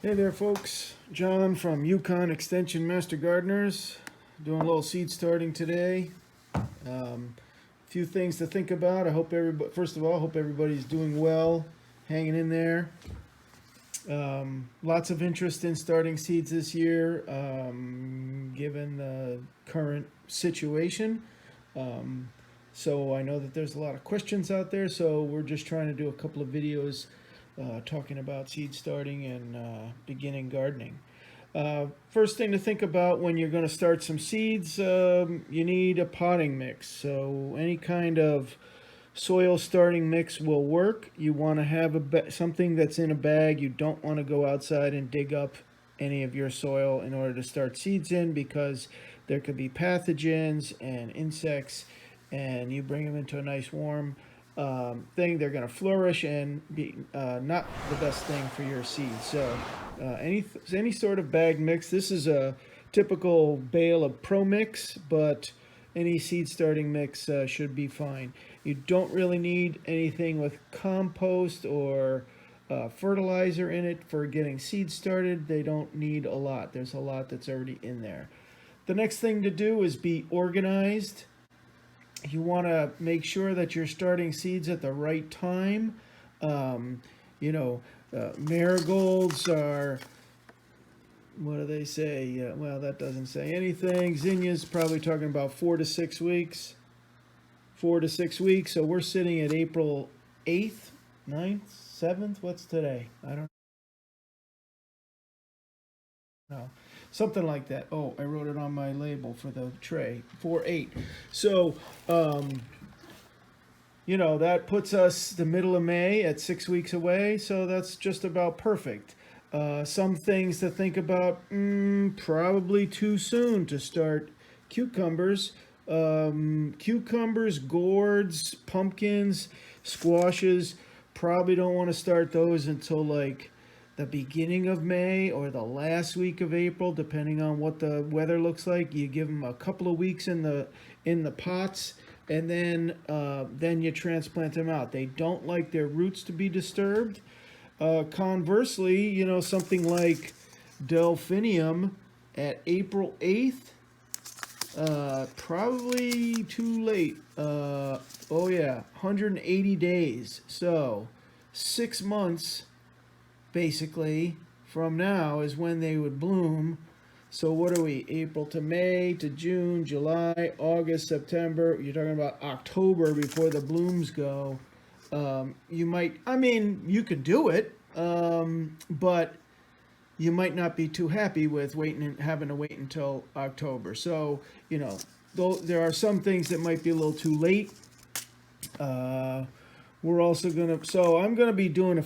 Hey there folks, John from UConn Extension Master Gardeners, doing a little seed starting today. A few things to think about. I hope everybody, first of all, hope everybody's doing well, hanging in there. Lots of interest in starting seeds this year, given the current situation. So I know that there's a lot of questions out there, so we're just trying to do a couple of videos talking about seed starting and beginning gardening. First thing to think about when you're going to start some seeds, you need a potting mix. So any kind of soil starting mix will work. You want to have something that's in a bag. You don't want to go outside and dig up any of your soil in order to start seeds in, because there could be pathogens and insects, and you bring them into a nice warm thing, they're going to flourish and be not the best thing for your seeds. So any sort of bag mix. This is a typical bale of Pro Mix, but any seed starting mix should be fine. You don't really need anything with compost or fertilizer in it for getting seeds started. They don't need a lot. There's a lot that's already in there. The next thing to do is be organized. You want to make sure that you're starting seeds at the right time. Marigolds are, what do they say? Well, that doesn't say anything. Zinnias probably talking about 4 to 6 weeks. 4 to 6 weeks. So we're sitting at April 8th, 9th, 7th. What's today? I don't know. Something like that. Oh, I wrote it on my label for the tray. 4/8. So, that puts us the middle of May at 6 weeks away. So that's just about perfect. Some things to think about, probably too soon to start cucumbers. Cucumbers, gourds, pumpkins, squashes, probably don't want to start those until like the beginning of May or the last week of April, depending on what the weather looks like. You give them a couple of weeks in the pots, and then you transplant them out. They don't like their roots to be disturbed. Conversely, something like delphinium at April 8th, probably too late. 180 days. So 6 months basically from now is when they would bloom. So what are we? April to May to June, July, August, September. You're talking about October before the blooms go. You could do it, but you might not be too happy with waiting and having to wait until October. So, though there are some things that might be a little too late. We're also I'm gonna be doing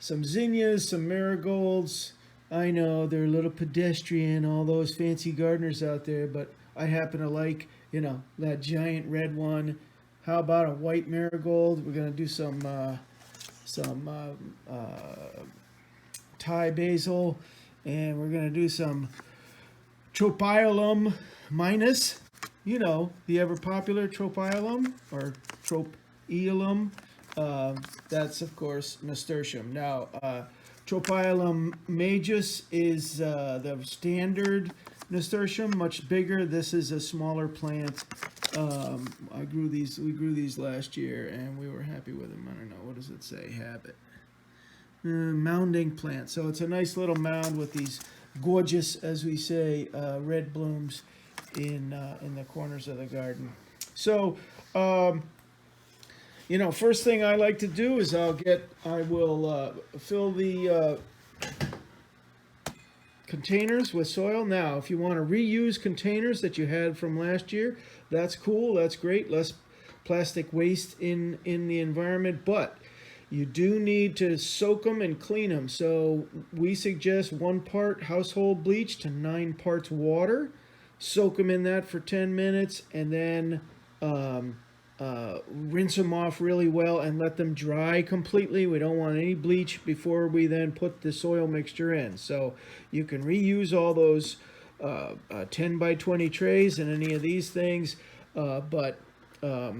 some zinnias, some marigolds. I know they're a little pedestrian, all those fancy gardeners out there, but I happen to like, that giant red one. How about a white marigold? We're gonna do some Thai basil, and we're gonna do some tropiolum minus, the ever popular tropiolum or tropiolum. That's of course nasturtium. Now, tropiolum majus is the standard nasturtium, much bigger. This is a smaller plant. We grew these last year, and we were happy with them. I don't know, what does it say? Habit. Mounding plant. So it's a nice little mound with these gorgeous, as we say, red blooms in the corners of the garden. So, first thing I like to do is I will fill the containers with soil. Now, if you want to reuse containers that you had from last year, that's cool. That's great. Less plastic waste in the environment, but you do need to soak them and clean them. So we suggest 1 part household bleach to 9 parts water. Soak them in that for 10 minutes, and then rinse them off really well and let them dry completely. We don't want any bleach before we then put the soil mixture in. So you can reuse all those 10 by 20 trays and any of these things, but a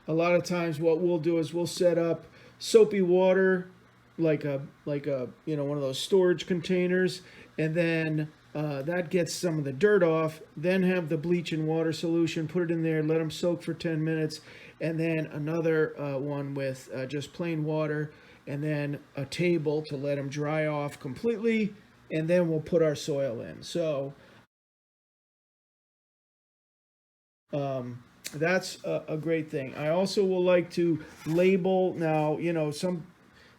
lot of times what we'll do is we'll set up soapy water like a one of those storage containers, and then that gets some of the dirt off. Then have the bleach and water solution, put it in there, let them soak for 10 minutes, and then another one with just plain water, and then a table to let them dry off completely, and then we'll put our soil in. So that's a great thing. I also will like to label. Now,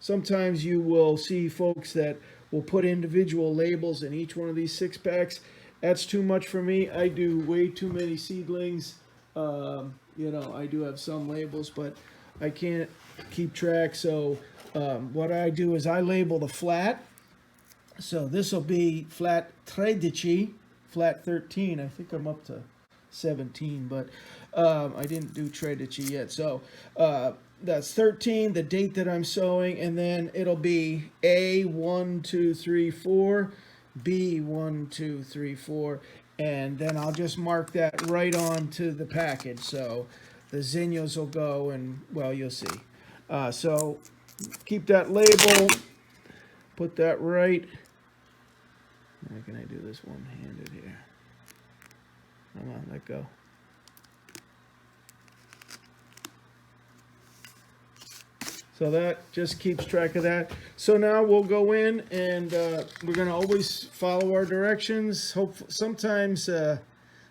sometimes you will see folks that will put individual labels in each one of these 6-packs. That's too much for me. I do way too many seedlings. I do have some labels, but I can't keep track. So what I do is I label the flat. So this will be flat 13, flat 13. I think I'm up to 17, but I didn't do Tredici yet. So that's 13, the date that I'm sowing, and then it'll be A 1, 2, 3, 4, B 1, 2, 3, 4, and then I'll just mark that right on to the package. So the zinnias will go, and well, you'll see. So keep that label, put that right. How can I do this one-handed here? Come on, let go. So that just keeps track of that. So now we'll go in, and we're going to always follow our directions. Sometimes, where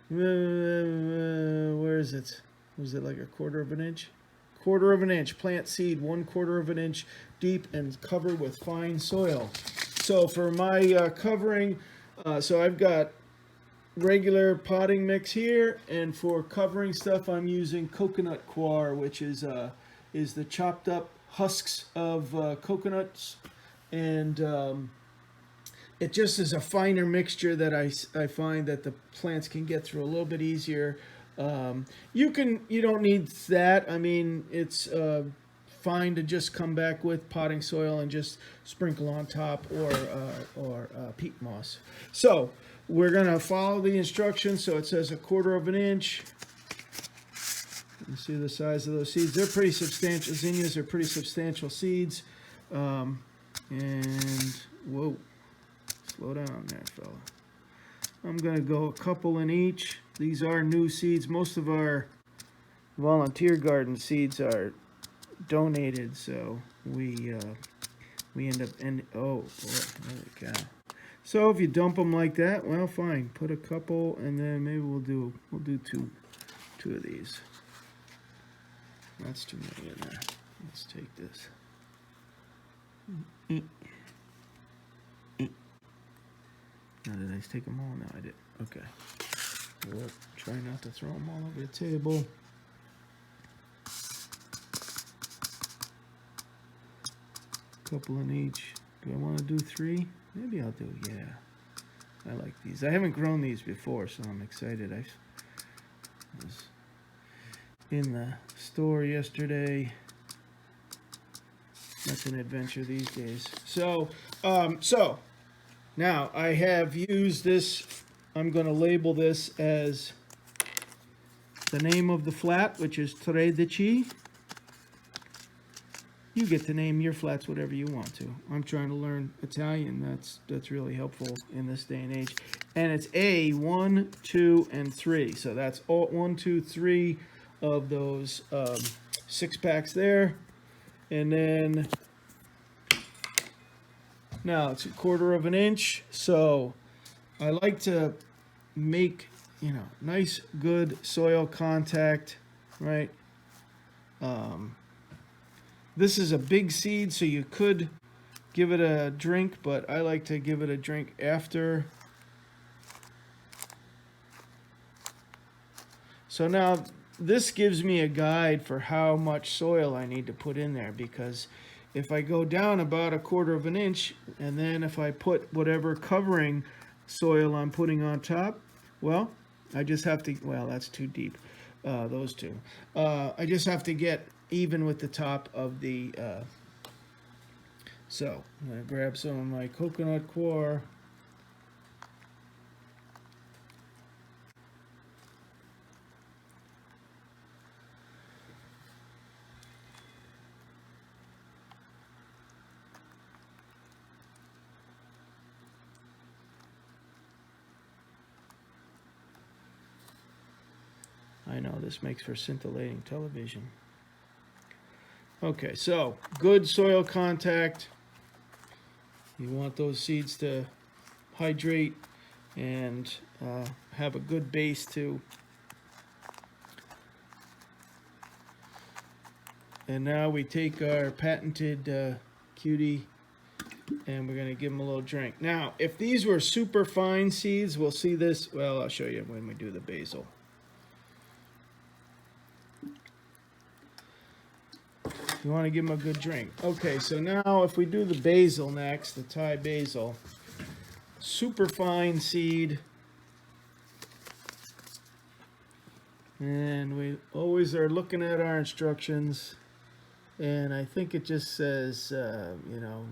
is it? Was it like a quarter of an inch? Quarter of an inch. Plant seed 1/4 of an inch deep and cover with fine soil. So for my covering, so I've got regular potting mix here, and for covering stuff I'm using coconut coir, which is the chopped up husks of coconuts, and it just is a finer mixture that I find that the plants can get through a little bit easier. You don't need that. I mean, it's fine to just come back with potting soil and just sprinkle on top, or peat moss. So we're gonna follow the instructions. So it says 1/4 of an inch. You see the size of those seeds. They're pretty substantial. Zinnias are pretty substantial seeds. And whoa, slow down there, fella. I'm gonna go a couple in each. These are new seeds. Most of our volunteer garden seeds are donated, so we end up oh boy, holy cow. So if you dump them like that, well, fine. Put a couple, and then maybe we'll do two of these. That's too many in there. Let's take this. Now, did I take them all? No, I did. Okay. We'll try not to throw them all over the table. Couple in each. Do I want to do 3? Maybe I'll do, yeah. I like these. I haven't grown these before, so I'm excited. I was in the store yesterday. That's an adventure these days. So now I have used this. I'm going to label this as the name of the flat, which is Tredici. You get to name your flats whatever you want to. I'm trying to learn Italian. That's really helpful in this day and age. And it's A 1, 2, and 3. So that's all 1, 2, 3 of those 6-packs there. And then now it's 1/4 of an inch. So I like to make nice good soil contact, right? This is a big seed, so you could give it a drink, but I like to give it a drink after. So now this gives me a guide for how much soil I need to put in there, because if I go down about 1/4 of an inch, and then if I put whatever covering soil I'm putting on top, well, I just have to, well, that's too deep, those two. I just have to get even with the top of the, so I'm going to grab some of my coconut coir. I know this makes for scintillating television. Okay, so good soil contact. You want those seeds to hydrate and have a good base too. And now we take our patented cutie and we're going to give them a little drink. Now, if these were super fine seeds, we'll see this. Well, I'll show you when we do the basil. You want to give them a good drink. Okay, so now if we do the basil next, the Thai basil, super fine seed. And we always are looking at our instructions. And I think it just says, you know,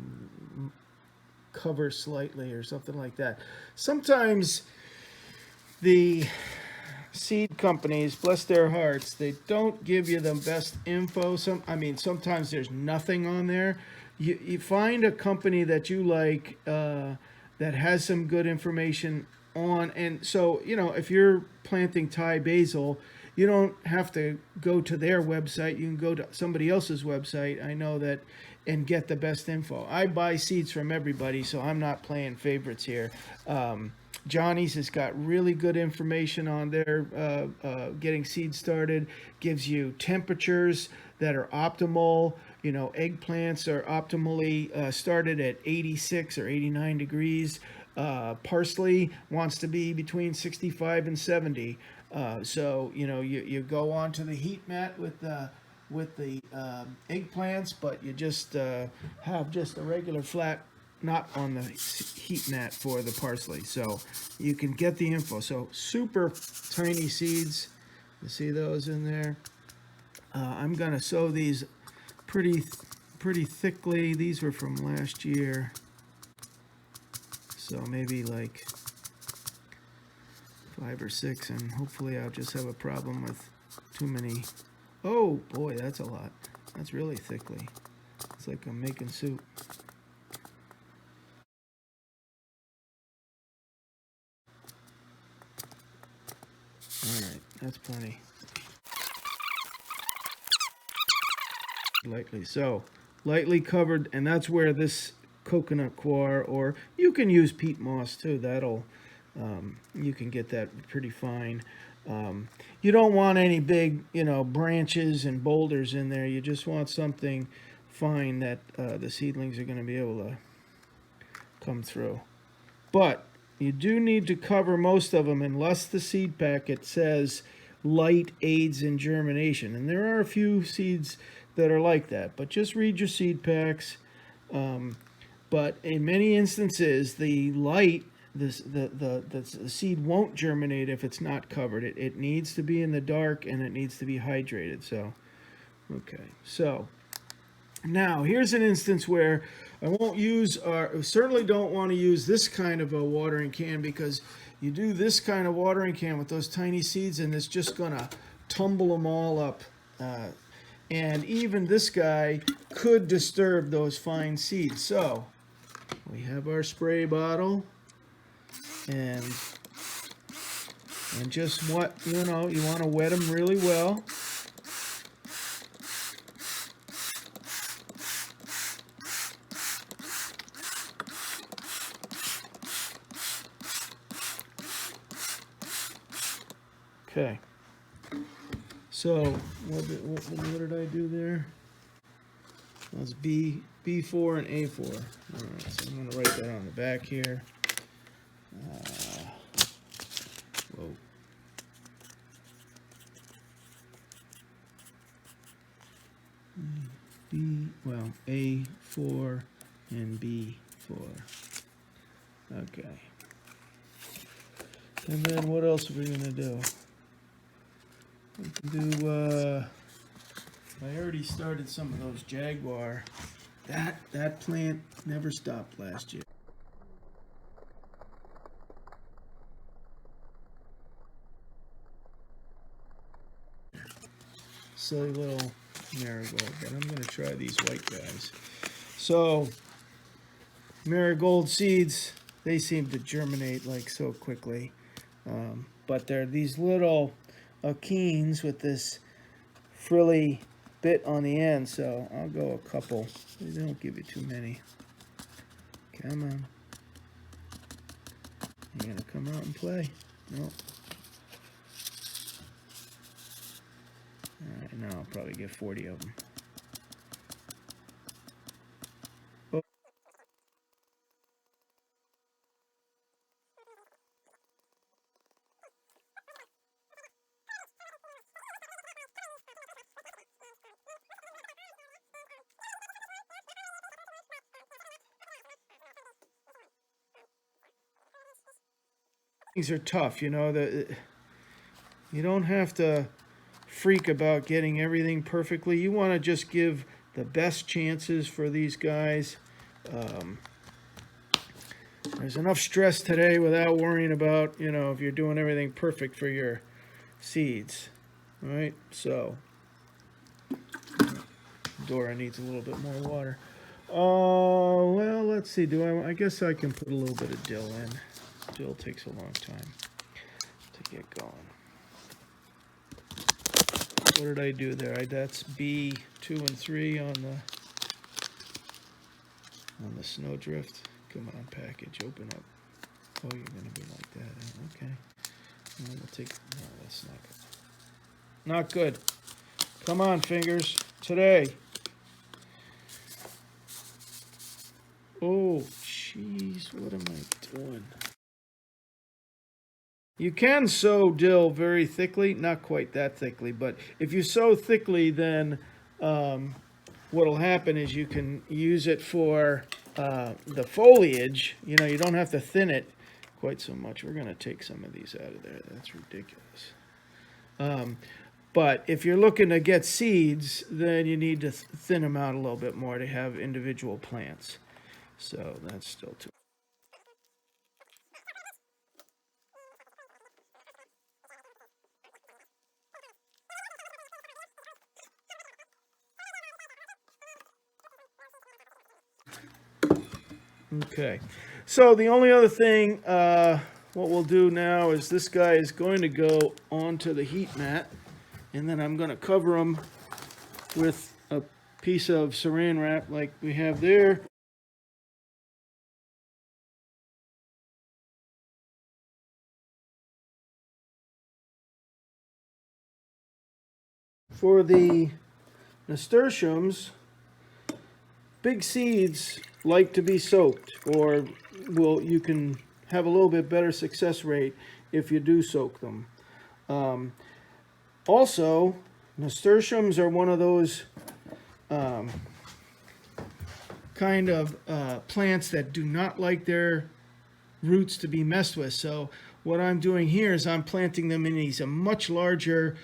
cover slightly or something like that. Sometimes the seed companies, bless their hearts, they don't give you the best info. Sometimes there's nothing on there. You find a company that you like that has some good information on. And so, you know, if you're planting Thai basil, you don't have to go to their website. You can go to somebody else's website. I know that, and get the best info. I buy seeds from everybody, so I'm not playing favorites here. Johnny's has got really good information on there. Getting seeds started, gives you temperatures that are optimal. You know, eggplants are optimally started at 86 or 89 degrees. Parsley wants to be between 65 and 70. So, you know, you go onto the heat mat with the eggplants, but you just have just a regular flat, not on the heat mat for the parsley. So you can get the info. So super tiny seeds. You see those in there? I'm going to sow these pretty thickly. These were from last year. So maybe like 5 or 6, and hopefully I'll just have a problem with too many. Oh boy, that's a lot. That's really thickly. It's like I'm making soup. Alright, that's plenty. Lightly. So, lightly covered, and that's where this coconut coir, or you can use peat moss too. That'll, you can get that pretty fine. You don't want any big, you know, branches and boulders in there. You just want something fine that the seedlings are going to be able to come through. But you do need to cover most of them unless the seed packet says light aids in germination. And there are a few seeds that are like that. But just read your seed packs. But in many instances, the light, the seed won't germinate if it's not covered. It needs to be in the dark, and it needs to be hydrated. So, okay. So now here's an instance where I won't use, certainly don't want to use this kind of a watering can, because you do this kind of watering can with those tiny seeds, and it's just going to tumble them all up. And even this guy could disturb those fine seeds. So we have our spray bottle, and just what, you know, you want to wet them really well. Okay. So what did I do there? That's B4 and A4. All right, so I'm going to write that on the back here. Whoa. A4 and B4. Okay. And then what else are we going to do? We can do, I already started some of those jaguar. That plant never stopped last year. Silly little marigold, but I'm going to try these white guys. So, marigold seeds, they seem to germinate like so quickly. But they're these little Akeens with this frilly bit on the end, so I'll go a couple. They don't give you too many. Come on. You're gonna come out and play? No. Alright, now I'll probably get 40 of them. Oh. These are tough, you know, you don't have to freak about getting everything perfectly. You want to just give the best chances for these guys. There's enough stress today without worrying about, you know, if you're doing everything perfect for your seeds. All right, so Dora needs a little bit more water. Oh, well, let's see. I guess I can put a little bit of dill in. Dill takes a long time to get going. What did I do there? That's B2 and 3 on the snowdrift. Come on, package, open up. Oh, you're gonna be like that. Okay. No, we'll take. No, that's not good. Not good. Come on, fingers. Today. Oh, jeez, what am I doing? You can sow dill very thickly, not quite that thickly, but if you sow thickly, then what'll happen is you can use it for the foliage. You know, you don't have to thin it quite so much. We're going to take some of these out of there. That's ridiculous. But if you're looking to get seeds, then you need to thin them out a little bit more to have individual plants. So that's still too. Okay, so the only other thing, what we'll do now is this guy is going to go onto the heat mat, and then I'm going to cover him with a piece of saran wrap like we have there. For the nasturtiums, big seeds like to be soaked, or you can have a little bit better success rate if you do soak them. Also, nasturtiums are one of those kind of plants that do not like their roots to be messed with. So what I'm doing here is I'm planting them in these much larger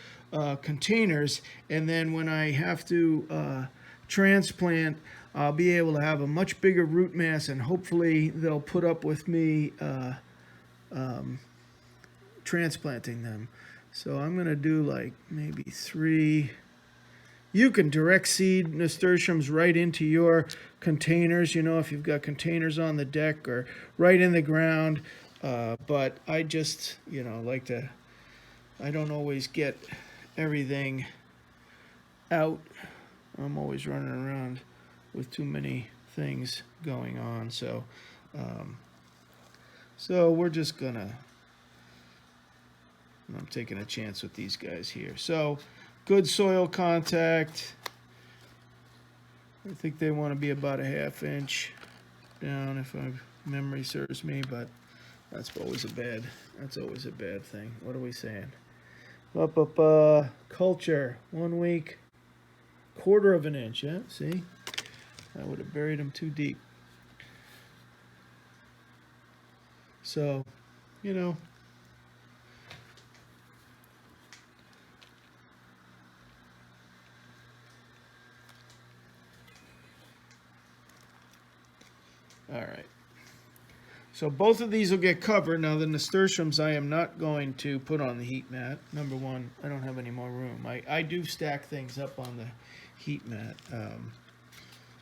containers, and then when I have to transplant, I'll be able to have a much bigger root mass, and hopefully they'll put up with me transplanting them. So I'm going to do like maybe 3. You can direct seed nasturtiums right into your containers, you know, if you've got containers on the deck or right in the ground. But I just, you know, I don't always get everything out. I'm always running around with too many things going on. So we're just gonna, I'm taking a chance with these guys here. So good soil contact. I think they want to be about a 1/2 inch down if my memory serves me, but that's always a bad thing. What are we saying? Culture 1 week, 1/4 of an inch. Yeah, see, I would have buried them too deep. So, you know, all right. So both of these will get covered. Now the nasturtiums I am not going to put on the heat mat. Number one, I don't have any more room. I do stack things up on the heat mat.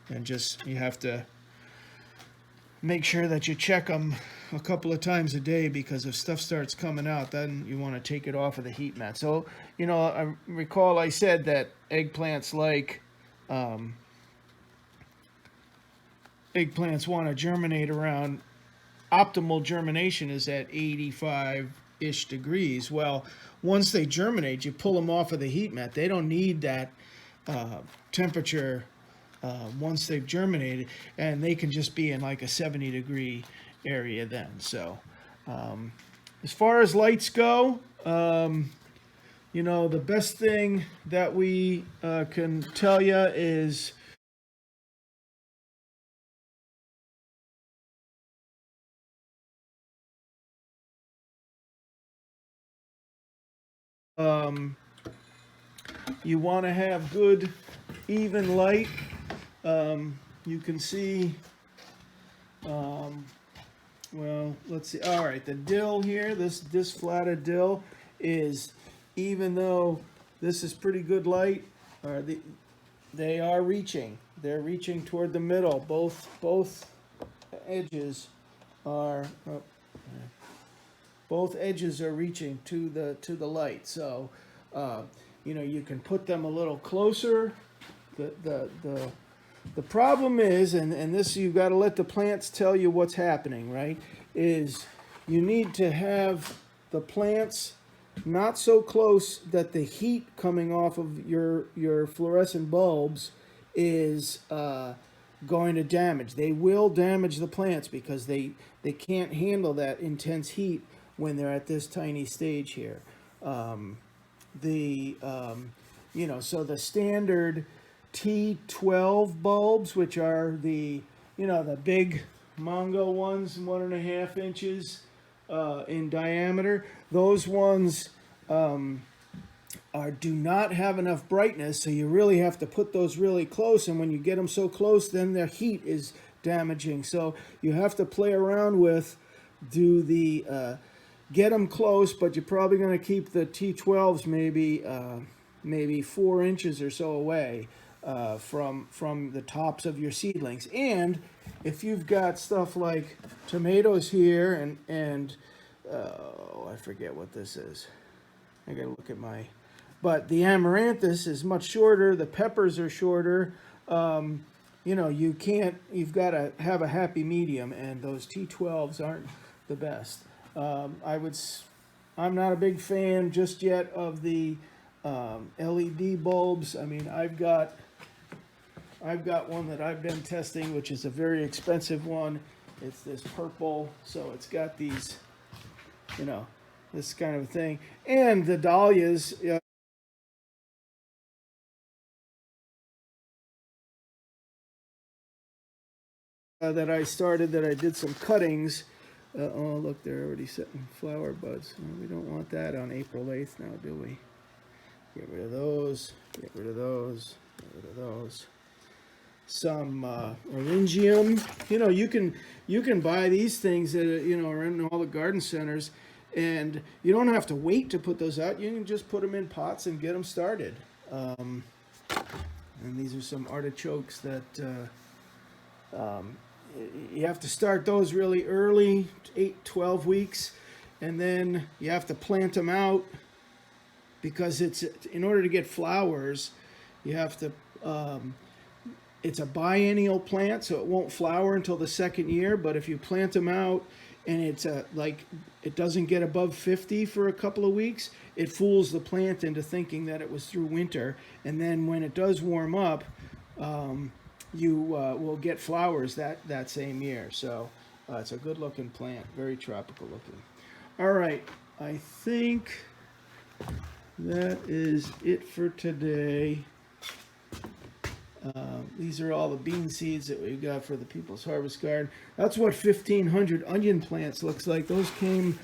And just, you have to make sure that you check them a couple of times a day, because if stuff starts coming out, then you want to take it off of the heat mat. So, I recall I said that um, eggplants want to germinate around, optimal germination is at 85-ish degrees. Well, once they germinate, you pull them off of the heat mat. They don't need that temperature once they've germinated, and they can just be in like a 70-degree area then. So, as far as lights go, the best thing that we can tell you is you want to have good, even light. You can see, well, let's see. All right, the dill here, this flatted dill is, even though this is pretty good light, they are reaching. They're reaching toward the middle. Both edges are both edges are reaching to the light. So, you can put them a little closer. The problem is, and this, you've got to let the plants tell you what's happening, right? Is you need to have the plants not so close that the heat coming off of your fluorescent bulbs is going to damage. They will damage the plants because they can't handle that intense heat when they're at this tiny stage here. So the standard T12 bulbs, which are the big Mongo ones, 1.5 inches in diameter, those ones do not have enough brightness, so you really have to put those really close, and when you get them so close, then their heat is damaging. So you have to play around with, get them close, but you're probably going to keep the T12s maybe 4 inches or so away from the tops of your seedlings. And if you've got stuff like tomatoes here and I forget what this is. I gotta look at but the amaranthus is much shorter. The peppers are shorter. You've got to have a happy medium, and those T12s aren't the best. I'm not a big fan just yet of the LED bulbs. I mean, I've got one that I've been testing, which is a very expensive one. It's this purple, so it's got these, this kind of thing. And the dahlias, that I did some cuttings. Oh, look, they're already setting flower buds. We don't want that on April 8th now, do we? Get rid of those, get rid of those, get rid of those. Some orangium. You can buy these things that are in all the garden centers, and you don't have to wait to put those out. You can just put them in pots and get them started. And these are some artichokes that you have to start those really early, 8-12 weeks, and then you have to plant them out, because in order to get flowers, you have to it's a biennial plant, so it won't flower until the second year. But if you plant them out and it doesn't get above 50 for a couple of weeks, it fools the plant into thinking that it was through winter, and then when it does warm up, you will get flowers that same year. So it's a good looking plant, very tropical looking. All right, I think that is it for today. These are all the bean seeds that we've got for the People's Harvest Garden. That's what 1,500 onion plants looks like. Those came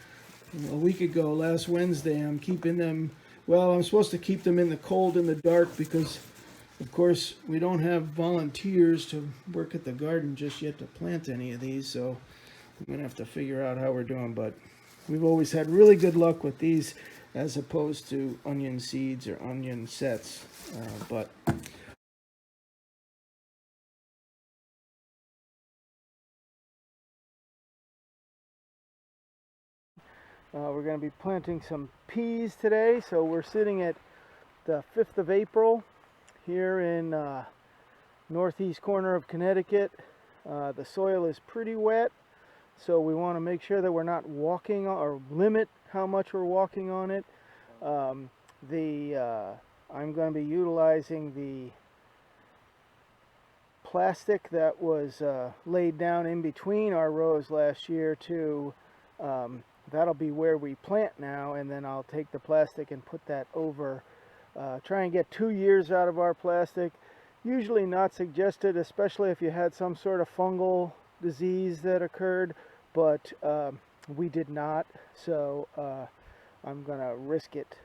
a week ago, last Wednesday. I'm keeping them, well, I'm supposed to keep them in the cold and the dark because, of course, we don't have volunteers to work at the garden just yet to plant any of these. So I'm going to have to figure out how we're doing. But we've always had really good luck with these as opposed to onion seeds or onion sets. But We're going to be planting some peas today, so we're sitting at the 5th of April here in northeast corner of Connecticut. The soil is pretty wet, so we want to make sure that we're not walking or limit how much we're walking on it. I'm going to be utilizing the plastic that was laid down in between our rows last year to that'll be where we plant now, and then I'll take the plastic and put that over. Try and get 2 years out of our plastic. Usually not suggested, especially if you had some sort of fungal disease that occurred, but we did not, so I'm going to risk it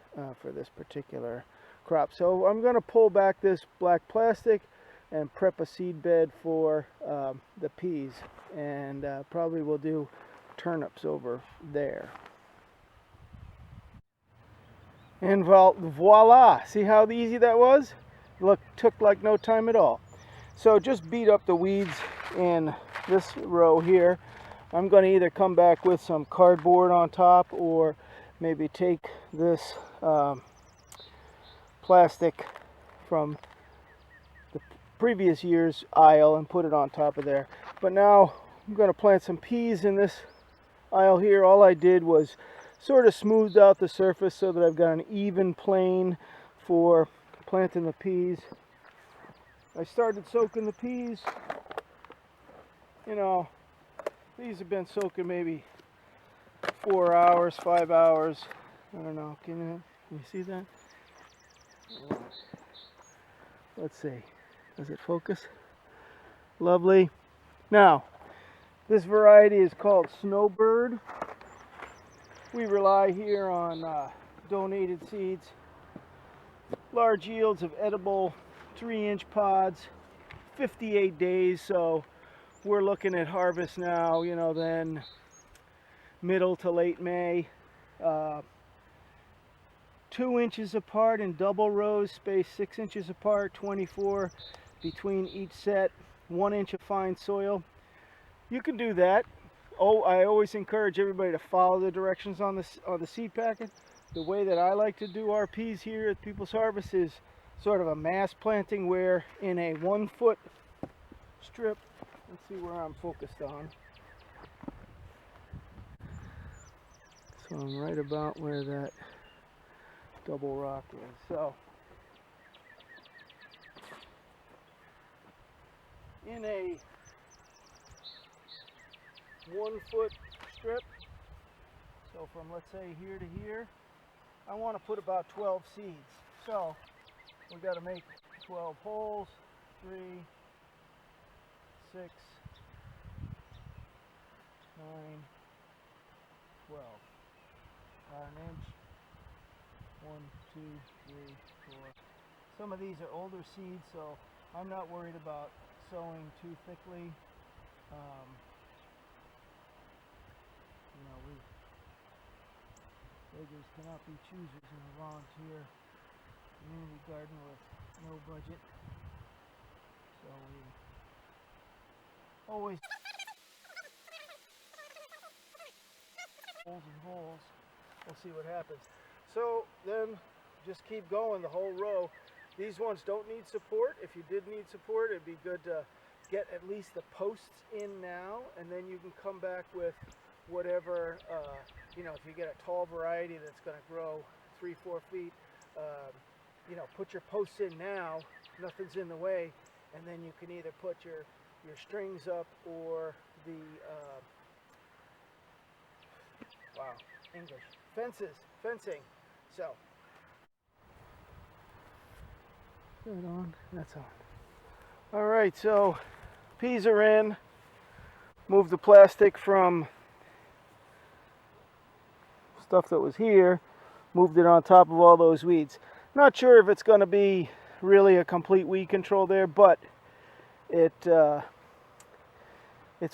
for this particular crop. So I'm going to pull back this black plastic and prep a seed bed for the peas, and probably we'll do turnips over there. And voila, see how easy that was? Look, took like no time at all. So just beat up the weeds in this row here. I'm going to either come back with some cardboard on top, or maybe take this plastic from the previous year's aisle and put it on top of there. But now I'm going to plant some peas in this aisle here. All I did was sort of smoothed out the surface so that I've got an even plane for planting the peas. I started soaking the peas. You know, these have been soaking maybe 4 hours, 5 hours. I don't know. Can you see that? Let's see. Does it focus? Lovely. Now, this variety is called Snowbird. We rely here on donated seeds. Large yields of edible 3-inch pods, 58 days, so we're looking at harvest now, you know, then middle to late May. 2 inches apart in double rows, spaced 6 inches apart, 24 between each set, 1 inch of fine soil. You can do that. Oh, I always encourage everybody to follow the directions on the seed packet. The way that I like to do our peas here at People's Harvest is sort of a mass planting, where in a 1 foot strip, let's see where I'm focused on. So I'm right about where that double rock is. So in a 1 foot strip, so from, let's say, here to here, I want to put about 12 seeds. So we got to make 12 holes. 3, 6, 9, 12. About an inch. 1, 2, 3, 4. Some of these are older seeds, so I'm not worried about sowing too thickly. You know, beggars cannot be choosers in a volunteer community garden with no budget. So we always holes and holes. We'll see what happens. So then just keep going the whole row. These ones don't need support. If you did need support, it'd be good to get at least the posts in now, and then you can come back with whatever, you know, if you get a tall variety that's going to grow 3-4 feet, you know, put your posts in now, nothing's in the way, and then you can either put your strings up or the, wow, English, fencing. So, put it on, that's on. All right, so peas are in. Move the plastic from stuff that was here, moved it on top of all those weeds. Not sure if it's going to be really a complete weed control there, but it's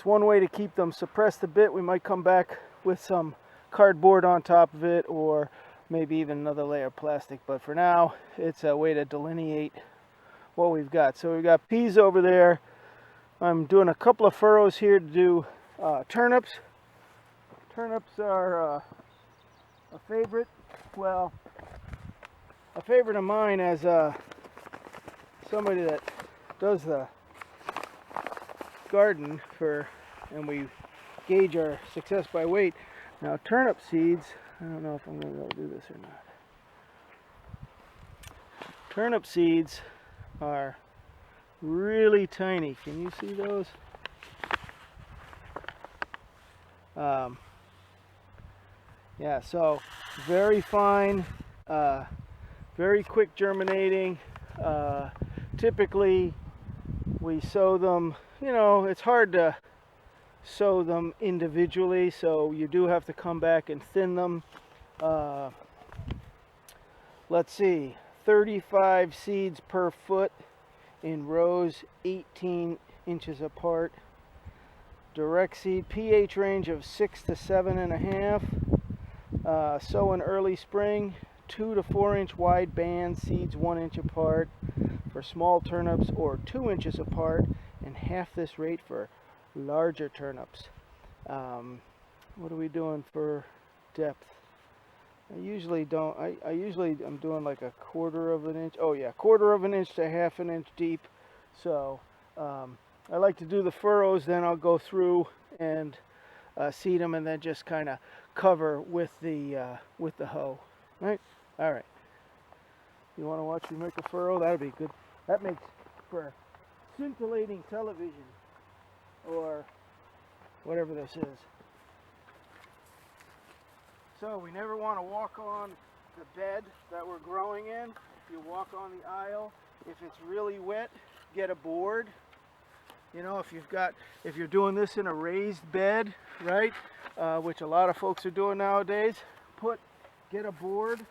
one way to keep them suppressed a bit. We might come back with some cardboard on top of it, or maybe even another layer of plastic, but for now it's a way to delineate what we've got. So we've got peas over there. I'm doing a couple of furrows here to do turnips. Turnips are a favorite, well, a favorite of mine as somebody that does the garden and we gauge our success by weight. Now turnip seeds, I don't know if I'm going to be able to do this or not. Turnip seeds are really tiny. Can you see those? Yeah, so very fine, very quick germinating. Typically we sow them, you know, it's hard to sow them individually, so you do have to come back and thin them. Let's see, 35 seeds per foot in rows 18 inches apart. Direct seed, pH range of 6 to 7.5. Sow in early spring, 2 to 4 inch wide band, seeds 1 inch apart for small turnips, or 2 inches apart, and half this rate for larger turnips. What are we doing for depth? I usually don't. I'm doing like a 1/4 of an inch. Oh yeah, 1/4 of an inch to 1/2 an inch deep. So I like to do the furrows, then I'll go through and seed them, and then just kind of cover with the hoe. Right? All right. You want to watch me make a furrow? That'll be good. That makes for scintillating television, or whatever this is. So we never want to walk on the bed that we're growing in. If you walk on the aisle, if it's really wet, get a board. You know, if you're doing this in a raised bed, right, which a lot of folks are doing nowadays, get a board.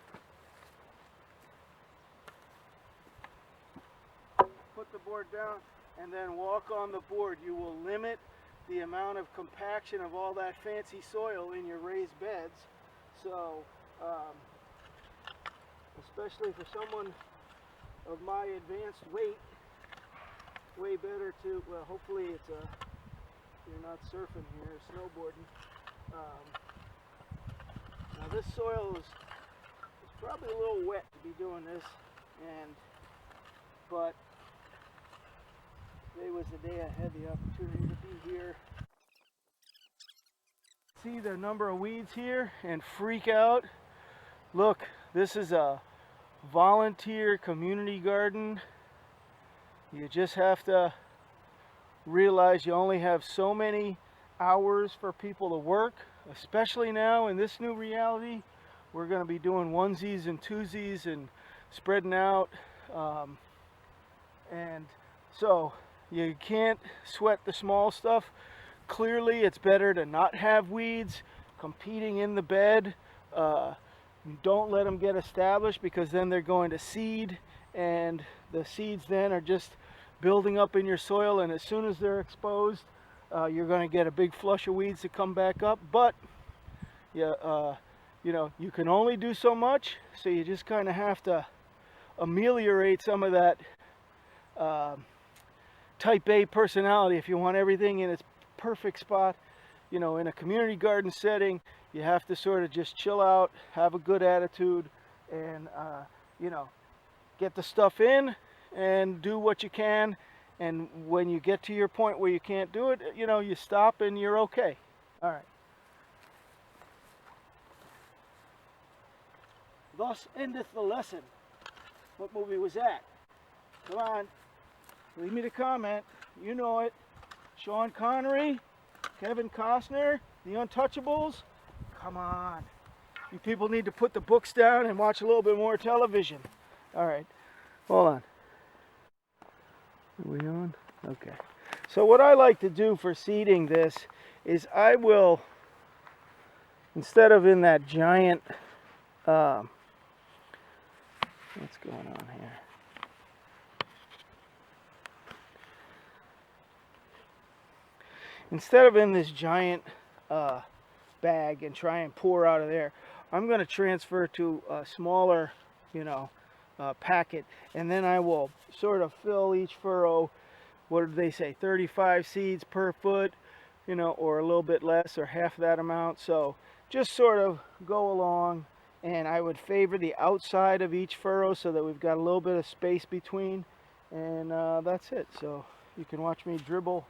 Put the board down and then walk on the board. You will limit the amount of compaction of all that fancy soil in your raised beds. So, especially for someone of my advanced weight, way better to, well, hopefully you're not surfing here, snowboarding. Now this soil is probably a little wet to be doing this, but today was the day I had the opportunity to be here. See the number of weeds here and freak out. Look, this is a volunteer community garden. You just have to realize you only have so many hours for people to work, especially now in this new reality. We're going to be doing onesies and twosies and spreading out, and so you can't sweat the small stuff. Clearly it's better to not have weeds competing in the bed. Don't let them get established, because then they're going to seed, and the seeds then are just building up in your soil, and as soon as they're exposed, you're going to get a big flush of weeds to come back up. But you know, you can only do so much, so you just kind of have to ameliorate some of that type A personality if you want everything in its perfect spot. You know, in a community garden setting, you have to sort of just chill out, have a good attitude, and you know, get the stuff in and do what you can. And when you get to your point where you can't do it, you know, you stop and you're okay. All right. Thus endeth the lesson. What movie was that? Come on, leave me the comment. You know it. Sean Connery, Kevin Costner, The Untouchables. Come on. You people need to put the books down and watch a little bit more television. All right, hold on. Are we on? Okay. So what I like to do for seeding this is I will, instead of in that giant, what's going on here? Instead of in this giant bag and try and pour out of there, I'm going to transfer to a smaller, you know, packet, and then I will sort of fill each furrow, what did they say, 35 seeds per foot, you know, or a little bit less, or half that amount. So just sort of go along, and I would favor the outside of each furrow so that we've got a little bit of space between, and that's it. So you can watch me dribble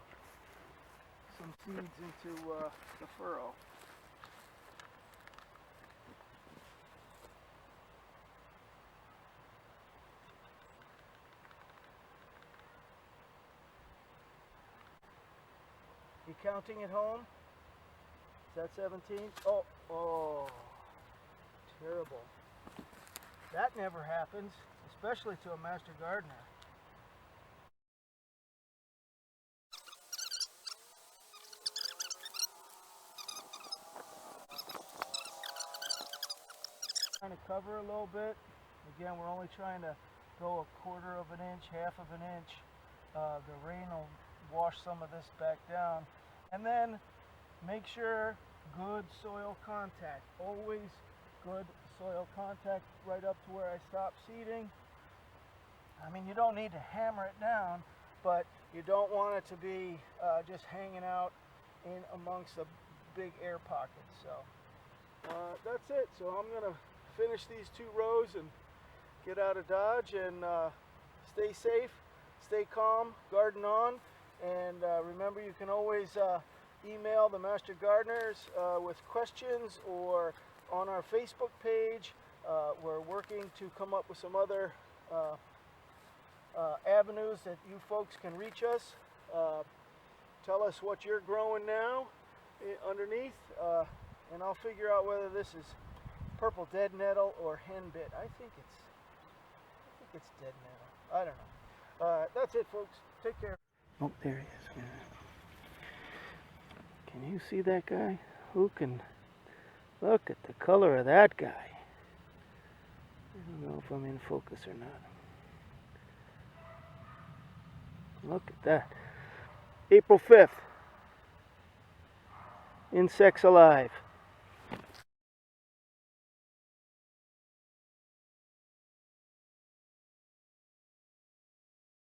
some seeds into the furrow. You counting at home? Is that 17? Oh, terrible. That never happens, especially to a master gardener. Trying to cover a little bit. Again, we're only trying to go 1/4 of an inch, 1/2 of an inch. The rain will wash some of this back down. And then make sure good soil contact. Always good soil contact right up to where I stop seeding. I mean, you don't need to hammer it down, but you don't want it to be just hanging out in amongst the big air pockets. So that's it. So I'm going to finish these 2 rows and get out of Dodge, and stay safe, stay calm, garden on, and remember, you can always email the Master Gardeners with questions, or on our Facebook page. We're working to come up with some other avenues that you folks can reach us. Tell us what you're growing now underneath, and I'll figure out whether this is purple dead nettle or henbit. I think it's dead nettle. I don't know. That's it, folks. Take care. Oh, there he is. Can you see that guy? Who can look at the color of that guy? I don't know if I'm in focus or not. Look at that. April 5th. Insects alive.